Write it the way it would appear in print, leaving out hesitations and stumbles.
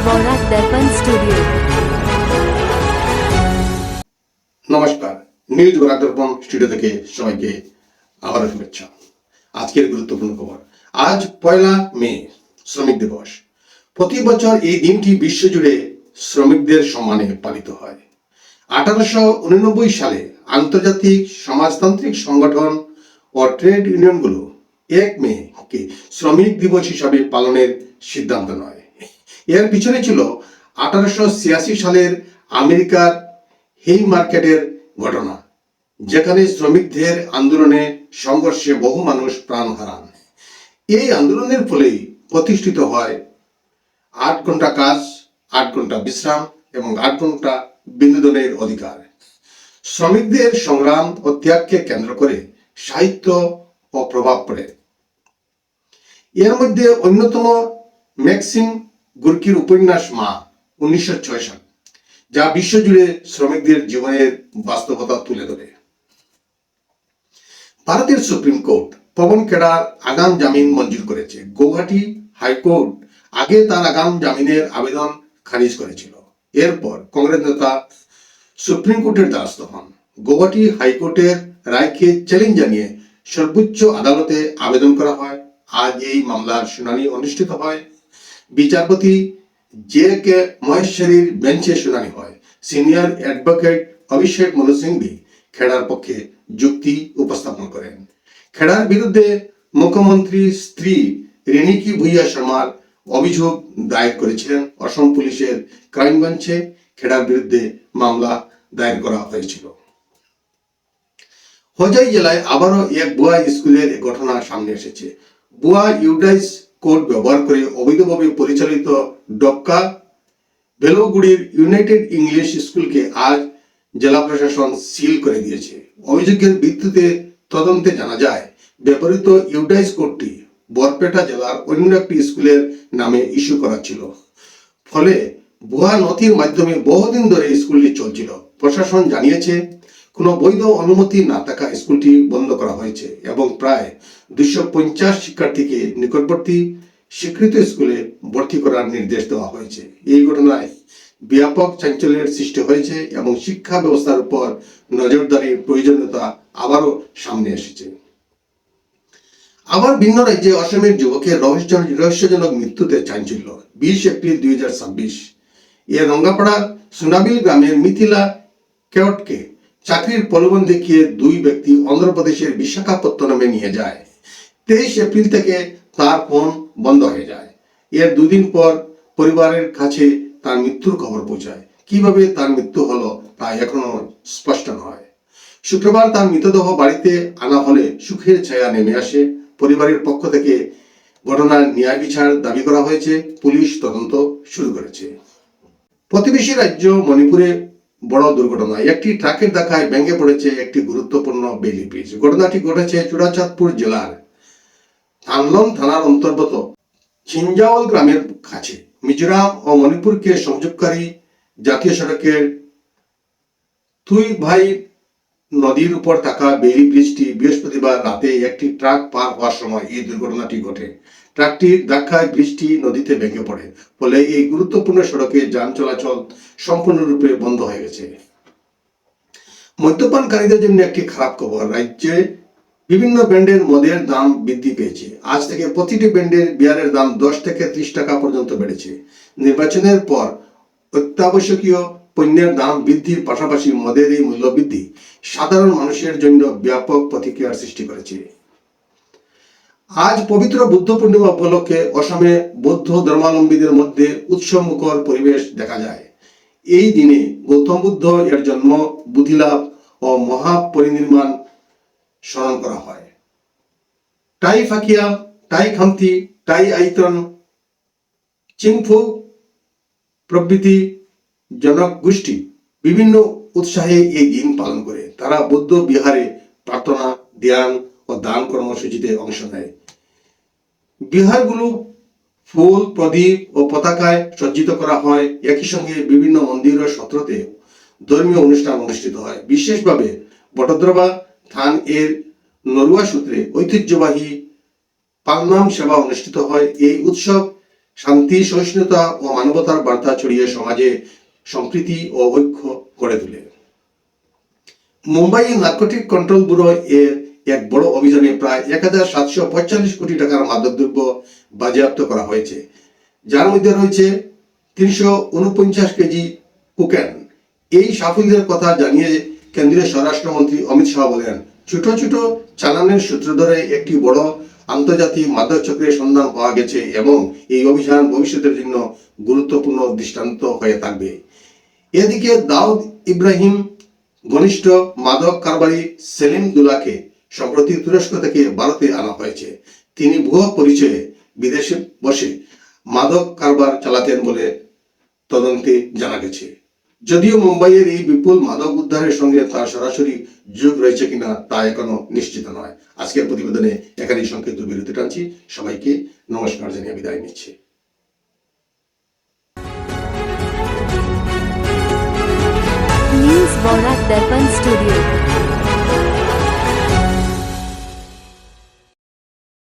বরাক দর্পণ studio. নমস্কার, news Barak দর্পণ studio থেকে সবাইকে আবার শুভেচ্ছা। আজকের গুরুত্বপূর্ণ খবর। আজ 1 মে শ্রমিক দিবস। প্রতি বছর এই দিনটি বিশ্বজুড়ে শ্রমিকদের সম্মানে পালিত হয়। 1889 সালে আন্তর্জাতিক সমাজতান্ত্রিক সংগঠন ও ট্রেড ইউনিয়নগুলো 1 মে কে শ্রমিক দিবস হিসাবে পালনের সিদ্ধান্ত নেয়। এর পিছনে ছিল 1886 সালের আমেরিকার হেই মার্কেটের ঘটনা, যেখানে শ্রমিকদের আন্দোলনে সংঘর্ষে বহু মানুষ প্রাণ হারান। এই আন্দোলনের ফলেই প্রতিষ্ঠিত হয় 8 ঘন্টা কাজ, 8 ঘন্টা বিশ্রাম এবং 8 ঘন্টা বিনোদনের অধিকার। শ্রমিকদের সংগ্রাম ও ত্যাগকে কেন্দ্র করে সাহিত্য ও প্রভাব পড়ে। এর মধ্যে অন্যতম ম্যাক্সিম গোর্কির উপন্যাস মা 1906 সাল, যা বিশ্বজুড়ে শ্রমিকদের জীবনের বাস্তবতা তুলে ধরে। ভারতের সুপ্রিম কোর্ট পবন খেড়ার আগাম জামিন মঞ্জুর করেছে। গৌহাটি হাইকোর্ট আগে তার আগাম জামিনের আবেদন খারিজ করেছিল। এরপর কংগ্রেস নেতা সুপ্রিম কোর্টের দ্বারস্থ হন। গৌহাটি হাইকোর্টের রায়কে চ্যালেঞ্জ জানিয়ে সর্বোচ্চ আদালতে আবেদন করা হয়। আজ এই মামলার শুনানি অনুষ্ঠিত হয়। বিচারপতি JK মহেশ্বরীর বেঞ্চে শুনানি হয়। সিনিয়র অ্যাডভোকেট অভিষেক মনু সিংভি খেড়ার পক্ষে যুক্তি উপস্থাপন করেন। খেড়ার বিরুদ্ধে মুখ্যমন্ত্রীর স্ত্রী রেণিকি ভূঁইয়া শর্মার অভিযোগ দায়ের করেছিলেন। অসম পুলিশের ক্রাইম ব্রাঞ্চে খেড়ার বিরুদ্ধে মামলা দায়ের করা হয়েছিল। হোজাই জেলায় আবারও এক বুয়া স্কুলের ঘটনা সামনে এসেছে। বুয়া ইউডাইস কোড ব্যবহার করে অবৈধভাবে পরিচালিত ডক্কা বেলগুড়ির ইউনাইটেড ইংলিশ স্কুলকে আজ জেলা প্রশাসন সিল করে দিয়েছে। অভিযোগের ভিত্তিতে তদন্তে জানা যায়, ব্যবহৃত ইউডাইস কোডটি বরপেটা জেলার অন্য একটি স্কুলের নামে ইস্যু করা ছিল। ফলে ভুয়া নথির মাধ্যমে বহুদিন ধরে স্কুলটি চলছিল। প্রশাসন জানিয়েছে, কোনো বৈধ অনুমতি না থাকা স্কুলটি বন্ধ করা হয়েছে এবং প্রায় 250 শিক্ষার্থীকে নিকটবর্তী স্বীকৃত স্কুলে ভর্তি করার নির্দেশ দেওয়া হয়েছে। এই ঘটনায় ব্যাপক চাঞ্চল্যের সৃষ্টি হয়েছে এবং শিক্ষা ব্যবস্থার উপর নজরদারির প্রয়োজনীয়তা আবারও সামনে এসেছে। আবার ভিন্ন রাজ্যে অসমের যুবকের রহস্যজনক মৃত্যুতে চাঞ্চল্য। 20 এপ্রিল 2026 এ রঙ্গাপাড়ার সোনাবিল গ্রামের মিথিলা কেওটকে চাকরির প্রলোভন দেখিয়ে 2 ব্যক্তি অন্ধ্রপ্রদেশের বিশাখাপত্তনমে নিয়ে যায়। 23 এপ্রিল থেকে তার ফোন বন্ধ হয়ে যায়। এর 2 দিন পর পরিবারের কাছে তার মৃত্যুর খবর পৌঁছায়। কিভাবে তার মৃত্যু হলো তা এখনো স্পষ্ট নয়। শুক্রবার তার মৃতদেহ বাড়িতে আনা হলে সুখের ছায়া নেমে আসে। পরিবারের পক্ষ থেকে ঘটনার ন্যায় বিচার দাবি করা হয়েছে। পুলিশ তদন্ত শুরু করেছে। প্রতিবেশী রাজ্য মণিপুরে বড় দুর্ঘটনা। একটি ট্রাকের ধাক্কায় ভেঙে পড়েছে একটি গুরুত্বপূর্ণ বেইলি ব্রিজ। ঘটনাটি ঘটেছে চুড়াচাঁদপুর জেলার থানলং থানার অন্তর্গত চিনজাওয়াল গ্রামের কাছে। মিজোরাম ও মণিপুরকে সংযোগকারী জাতীয় সড়কের তুইভাই নদীর উপর থাকা বেইলি ব্রিজটি বৃহস্পতিবার রাতে একটি ট্রাক পার হওয়ার সময় এই দুর্ঘটনাটি ঘটে। ট্রাকটির ধাক্কায় ব্রিজটি নদীতে ভেঙে পড়ে। ফলে এই গুরুত্বপূর্ণ সড়কে যান চলাচল সম্পূর্ণরূপে বন্ধ হয়ে গেছে। মদ্যপানকারীদের জন্য একটি খারাপ খবর। রাজ্যে বিভিন্ন ব্র্যান্ডের মদের দাম বৃদ্ধি পেয়েছে। আজ থেকে প্রতিটি ব্র্যান্ডের বিয়ারের দাম 10 থেকে 30 টাকা পর্যন্ত বেড়েছে। নির্বাচনের পর অত্যাবশ্যকীয় পণ্যের দাম বৃদ্ধির পাশাপাশি মদের এই মূল্য বৃদ্ধি সাধারণ মানুষের জন্য ব্যাপক প্রতিক্রিয়ার সৃষ্টি করেছে। আজ পবিত্র বুদ্ধ পূর্ণিমা উপলক্ষে অসমে বৌদ্ধ ধর্মাবলম্বীদের মধ্যে উৎসবমুখর পরিবেশ দেখা যায়। এই দিনে গৌতম বুদ্ধ এর জন্ম, বুদ্ধিলাভ ও মহাপরিনির্বাণ স্মরণ করা হয়। টাই ফাকিয়া, টাই খামতি, টাই আইতন, চিংফু প্রভৃতি জনগোষ্ঠী বিভিন্ন উৎসাহে এই দিন পালন করে। তারা বৌদ্ধ বিহারে প্রার্থনা, ধ্যান ও দান কর্মসূচিতে অংশ নেয়। বিহারগুলো ফুল, প্রদীপ ও পতাকায় সজ্জিত করা হয়। একই সঙ্গে বিভিন্ন মন্দির ও সত্রতে ধর্মীয় অনুষ্ঠান অনুষ্ঠিত হয়। বিশেষভাবে বটদ্রবা থান এর নরুয়া সূত্রে ঐতিহ্যবাহী পালনাম সেবা অনুষ্ঠিত হয়। এই উৎসব শান্তি, সহিষ্ণুতা ও মানবতার বার্তা ছড়িয়ে সমাজে সম্প্রীতি ও ঐক্য গড়ে তোলে। মুম্বাই নার্কোটিক কন্ট্রোল ব্যুরো এর এক বড় অভিযানে প্রায় 1745 কোটি টাকার মাদকদ্রব্য বাজেয়াপ্ত করা হয়েছে, যার মধ্যে রয়েছে 349 কেজি কোকেন। এই সাফল্যের কথা জানিয়ে কেন্দ্রীয় স্বরাষ্ট্রমন্ত্রী অমিত শাহ বলেন, ছোট ছোট চালানের সূত্র ধরে একটি বড় আন্তর্জাতিক মাদক চক্রের সন্ধান পাওয়া গেছে এবং এই অভিযান ভবিষ্যতের জন্য গুরুত্বপূর্ণ দৃষ্টান্ত হয়ে থাকবে। এদিকে দাউদ ইব্রাহিম ঘনিষ্ঠ মাদক কারবারি সেলিম দুলাকে সম্প্রতি তুরস্ক থেকে ভারতে আনা হয়েছে। তিনি ভুয়া পরিচয়ে বিদেশে বসে মাদক কারবার চালাতেন বলে তদন্তে জানা গেছে। যদিও মুম্বাইয়ের এই বিপুল মাদক উদ্ধারের সঙ্গে তার সরাসরি যোগ রয়েছে কিনা তা এখনো নিশ্চিত নয়। আজকের প্রতিবেদনে এখানেই সংক্ষিপ্ত বিরতি টানছি। সবাইকে নমস্কার জানিয়ে বিদায় নিচ্ছি। न्यूज बोरा दर्पण स्टूडियो।